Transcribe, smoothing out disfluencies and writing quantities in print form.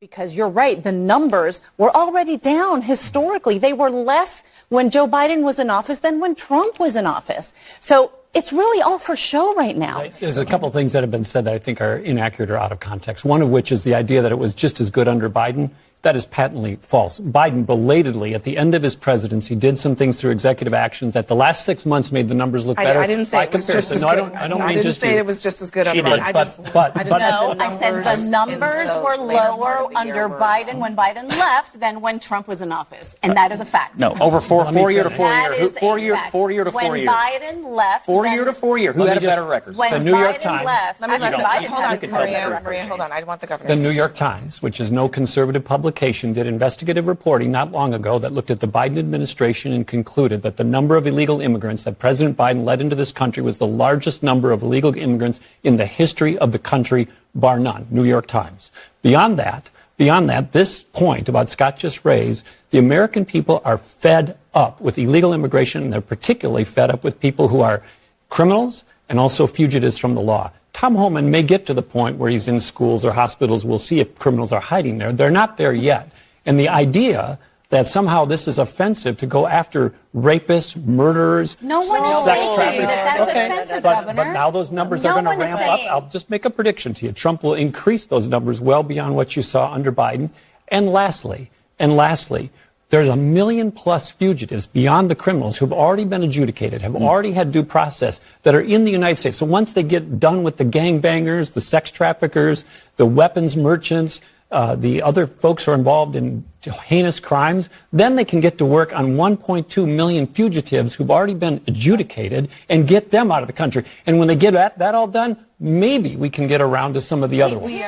Because you're right, the numbers were already down historically. They were less when Joe Biden was in office than when Trump was in office. So it's really all for show right now. There's a couple of things that have been said that I think are inaccurate or out of context. One of which is the idea that it was just as good under Biden. That is patently false. Biden belatedly, at the end of his presidency, did some things through executive actions that the last 6 months made the numbers look better. I didn't say it was just as good. I didn't say it was just as good under Biden. I said the numbers were lower under Biden when Biden left than when Trump was in office, and that is a fact. No, over four year to 4 year. 4 year to 4 year. When Biden left, 4 year to 4 year. Who had a better record? The New York Times. Hold on. I want the governor. The New York Times, which is no conservative publication, did investigative reporting not long ago that looked at the Biden administration and concluded that the number of illegal immigrants that President Biden led into this country was the largest number of illegal immigrants in the history of the country, bar none. New York Times. Beyond that, this point about Scott just raised, the American people are fed up with illegal immigration, and they're particularly fed up with people who are criminals and also fugitives from the law. Tom Homan may get to the point where he's in schools or hospitals. We'll see if criminals are hiding there. They're not there yet. And the idea that somehow this is offensive to go after rapists, murderers, sex traffickers. That's offensive, Governor. But now those numbers are going to ramp up. I'll just make a prediction to you. Trump will increase those numbers well beyond what you saw under Biden. And lastly, there's 1 million plus fugitives beyond the criminals who've already been adjudicated, have already had due process, that are in the United States. So once they get done with the gangbangers, the sex traffickers, the weapons merchants, the other folks who are involved in heinous crimes, then they can get to work on 1.2 million fugitives who've already been adjudicated and get them out of the country. And when they get that all done, maybe we can get around to some of the other ones.